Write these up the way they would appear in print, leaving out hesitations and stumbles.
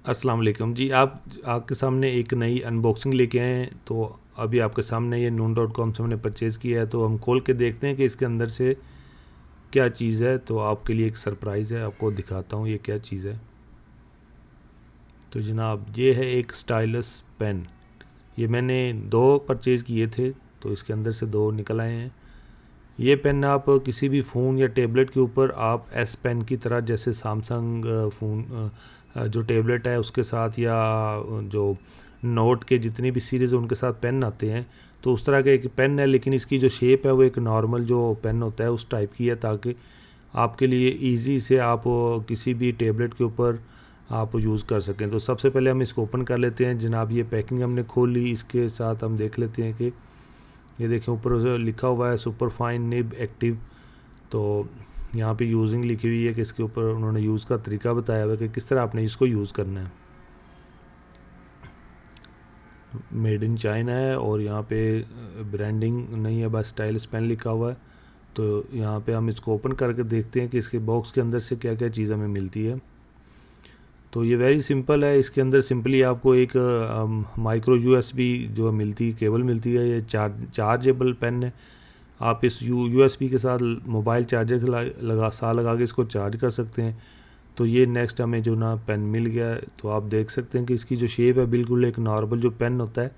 अस्सलाम वालेकुम जी। आप आपके सामने एक नई अनबॉक्सिंग लेके आए हैं। तो अभी आपके सामने ये noon.com से हमने परचेज़ किया है। तो हम खोल के देखते हैं कि इसके अंदर से क्या चीज़ है। तो आपके लिए एक सरप्राइज़ है, आपको दिखाता हूँ ये क्या चीज़ है। तो जनाब ये है एक स्टाइलस पेन। ये मैंने 2 परचेज़ किए थे, तो इसके अंदर से 2 निकल आए हैं। ये पेन आप किसी भी फ़ोन या टैबलेट के ऊपर आप एस पेन की तरह, जैसे सैमसंग फ़ोन जो टैबलेट है उसके साथ, या जो नोट के जितनी भी सीरीज़ उनके साथ पेन आते हैं, तो उस तरह का एक पेन है। लेकिन इसकी जो शेप है वो एक नॉर्मल जो पेन होता है उस टाइप की है, ताकि आपके लिए इजी से आप किसी भी टैबलेट के ऊपर आप यूज़ कर सकें। तो सबसे पहले हम इसको ओपन कर लेते हैं जनाब। ये पैकिंग हमने खोल ली, इसके साथ हम देख लेते हैं कि ये देखें ऊपर लिखा हुआ है सुपर फाइन निब एक्टिव। तो यहाँ पे यूजिंग लिखी हुई है कि इसके ऊपर उन्होंने यूज़ का तरीका बताया हुआ है कि किस तरह आपने इसको यूज़ करना है। मेड इन चाइना है और यहाँ पे ब्रांडिंग नहीं है, बस स्टाइलिश पेन लिखा हुआ है। तो यहाँ पे हम इसको ओपन करके देखते हैं कि इसके बॉक्स के अंदर से क्या क्या चीज़ हमें मिलती है। तो ये वेरी सिंपल है। इसके अंदर सिंपली आपको एक माइक्रो यूएसबी जो मिलती केबल मिलती है। ये चार्जेबल पेन है। आप इस यूएसबी के साथ मोबाइल चार्जर लगा के इसको चार्ज कर सकते हैं। तो ये नेक्स्ट हमें जो ना पेन मिल गया है। तो आप देख सकते हैं कि इसकी जो शेप है बिल्कुल एक नॉर्मल जो पेन होता है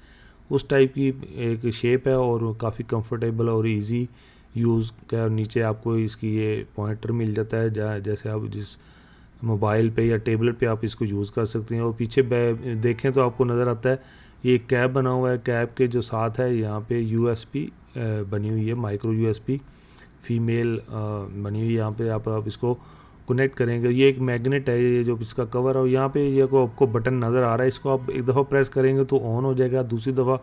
उस टाइप की एक शेप है, और काफ़ी कंफर्टेबल और इजी यूज़ का। नीचे आपको इसकी ये पॉइंटर मिल जाता है, जैसे आप जिस मोबाइल पे या टेबलेट पे आप इसको यूज़ कर सकते हैं। और पीछे देखें तो आपको नज़र आता है ये एक कैप बना हुआ है। कैप के जो साथ है यहाँ पे यूएसबी बनी हुई है, माइक्रो यूएसबी फीमेल बनी हुई है। यहाँ पे आप इसको कनेक्ट करेंगे। ये एक मैग्नेट है, ये जो इसका कवर है। और यहाँ पे ये को आपको बटन नज़र आ रहा है, इसको आप एक दफ़ा प्रेस करेंगे तो ऑन हो जाएगा, दूसरी दफ़ा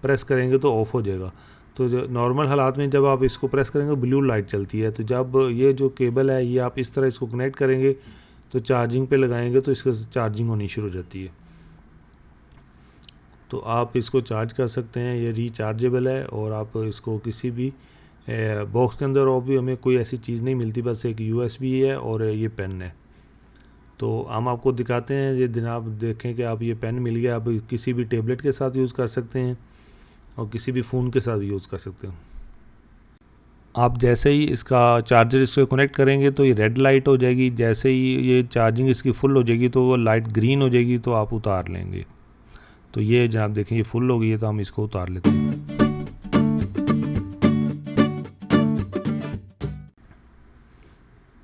प्रेस करेंगे तो ऑफ़ हो जाएगा। तो जो नॉर्मल हालात में जब आप इसको प्रेस करेंगे ब्लू लाइट चलती है। तो जब ये जो केबल है ये आप इस तरह इसको कनेक्ट करेंगे तो चार्जिंग पे लगाएंगे तो इसका चार्जिंग होनी शुरू हो जाती है। तो आप इसको चार्ज कर सकते हैं, ये रिचार्जेबल है। और आप इसको किसी भी बॉक्स के अंदर और भी हमें कोई ऐसी चीज़ नहीं मिलती, बस एक यूएसबी है और ये पेन है। तो हम आपको दिखाते हैं। ये जनाब देखें कि आप ये पेन मिल गया, आप किसी भी टेबलेट के साथ यूज़ कर सकते हैं और किसी भी फ़ोन के साथ भी यूज़ कर सकते हैं। आप जैसे ही इसका चार्जर इससे कनेक्ट करेंगे तो ये रेड लाइट हो जाएगी। जैसे ही ये चार्जिंग इसकी फुल हो जाएगी तो वो लाइट ग्रीन हो जाएगी, तो आप उतार लेंगे। तो ये जनाब देखें ये फुल हो गई है, तो हम इसको उतार लेते हैं।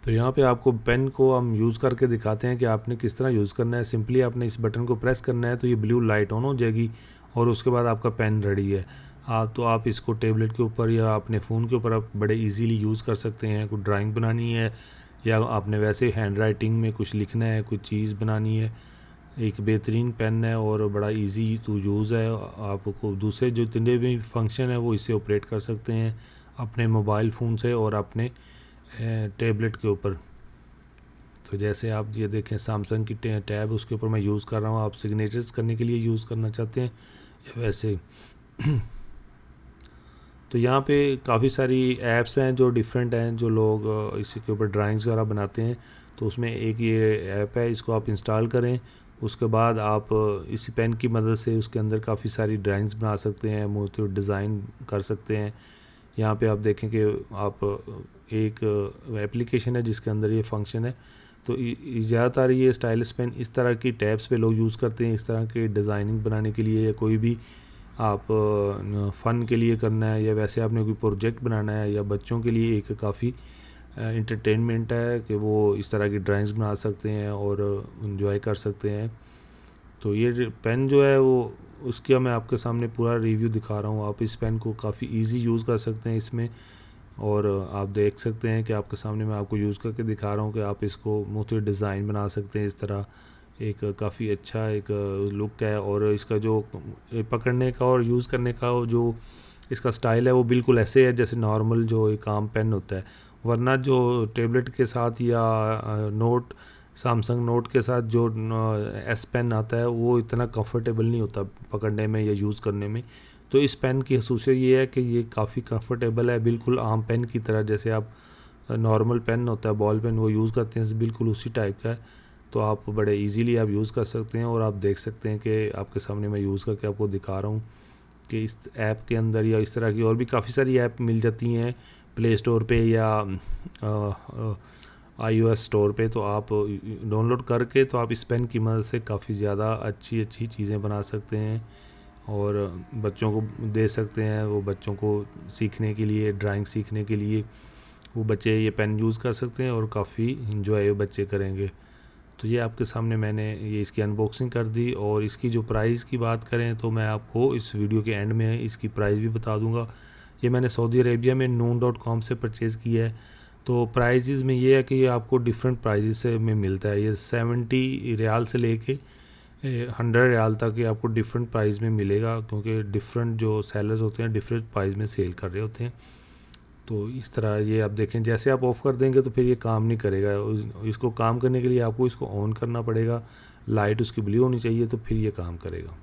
तो यहाँ पे आपको पेन को हम यूज़ करके दिखाते हैं कि आपने किस तरह यूज़ करना है। सिंपली आपने इस बटन को प्रेस करना है तो ये ब्लू लाइट ऑन हो जाएगी, और उसके बाद आपका पेन रेडी है। आप इसको टेबलेट के ऊपर या अपने फ़ोन के ऊपर आप बड़े इजीली यूज़ कर सकते हैं। कोई ड्राइंग बनानी है या आपने वैसे हैंड राइटिंग में कुछ लिखना है, कुछ चीज़ बनानी है, एक बेहतरीन पेन है और बड़ा इजी टू यूज़ है। आपको दूसरे जो जितने भी फंक्शन है वो इससे ऑपरेट कर सकते हैं अपने मोबाइल फ़ोन से और अपने टैबलेट के ऊपर। तो जैसे आप ये देखें सैमसंग की टैब उसके ऊपर मैं यूज़ कर रहा हूँ। आप सिग्नेचर्स करने के लिए यूज़ करना चाहते हैं या वैसे तो यहाँ पे काफ़ी सारी ऐप्स हैं जो डिफरेंट हैं, जो लोग इसी के ऊपर ड्राइंग्स वगैरह बनाते हैं। तो उसमें एक ये ऐप है, इसको आप इंस्टॉल करें। उसके बाद आप इसी पेन की मदद से उसके अंदर काफ़ी सारी ड्राइंग्स बना सकते हैं, मोटिव डिज़ाइन कर सकते हैं। यहाँ पे आप देखें कि आप एक एप्लीकेशन है जिसके अंदर ये फंक्शन है। तो ज़्यादातर ये स्टाइलिश पेन इस तरह की टैब्स पे लोग यूज़ करते हैं, इस तरह के डिज़ाइनिंग बनाने के लिए, या कोई भी आप फ़न के लिए करना है, या वैसे आपने कोई प्रोजेक्ट बनाना है, या बच्चों के लिए एक काफ़ी इंटरटेनमेंट है कि वो इस तरह की ड्राइंग्स बना सकते हैं और इन्जॉय कर सकते हैं। तो ये पेन जो है वो उसका मैं आपके सामने पूरा रिव्यू दिखा रहा हूँ। आप इस पेन को काफ़ी इजी यूज़ कर सकते हैं इसमें, और आप देख सकते हैं कि आपके सामने मैं आपको यूज़ करके दिखा रहा हूँ कि आप इसको मुख्तलिफ डिज़ाइन बना सकते हैं। इस तरह एक काफ़ी अच्छा एक लुक है, और इसका जो पकड़ने का और यूज़ करने का जो इसका स्टाइल है वो बिल्कुल ऐसे है जैसे नॉर्मल जो एक आम पेन होता है। वरना जो टैबलेट के साथ या नोट सैमसंग नोट के साथ जो एस पेन आता है वो इतना कंफर्टेबल नहीं होता पकड़ने में या यूज़ करने में। तो इस पेन की खसूसियत ये है कि ये काफ़ी कंफर्टेबल है, बिल्कुल आम पेन की तरह। जैसे आप नॉर्मल पेन होता है बॉल पेन वो यूज़ करते हैं बिल्कुल उसी टाइप का है। तो आप बड़े इजीली आप यूज़ कर सकते हैं। और आप देख सकते हैं कि आपके सामने मैं यूज़ करके आपको दिखा रहा हूँ कि इस ऐप के अंदर या इस तरह की और भी काफ़ी सारी ऐप मिल जाती हैं प्ले स्टोर पे या iOS स्टोर पे। तो आप डाउनलोड करके तो आप इस पेन की मदद से काफ़ी ज़्यादा अच्छी अच्छी चीज़ें बना सकते हैं और बच्चों को दे सकते हैं। वो बच्चों को सीखने के लिए, ड्राइंग सीखने के लिए वो बच्चे ये पेन यूज़ कर सकते हैं और काफ़ी इंजॉय बच्चे करेंगे। तो ये आपके सामने मैंने ये इसकी अनबॉक्सिंग कर दी। और इसकी जो प्राइस की बात करें तो मैं आपको इस वीडियो के एंड में इसकी प्राइस भी बता दूंगा। ये मैंने सऊदी अरेबिया में noon.com से परचेज़ किया है। तो प्राइजेज़ में ये है कि ये आपको डिफरेंट प्राइजेस से में मिलता है। ये 70 रियाल से लेके 100 रियाल तक ये आपको डिफरेंट प्राइस में मिलेगा, क्योंकि डिफरेंट जो सेलर्स होते हैं डिफरेंट प्राइस में सेल कर रहे होते हैं। तो इस तरह ये आप देखें, जैसे आप ऑफ़ कर देंगे तो फिर ये काम नहीं करेगा। इसको काम करने के लिए आपको इसको ऑन करना पड़ेगा, लाइट उसकी ब्लू होनी चाहिए तो फिर ये काम करेगा।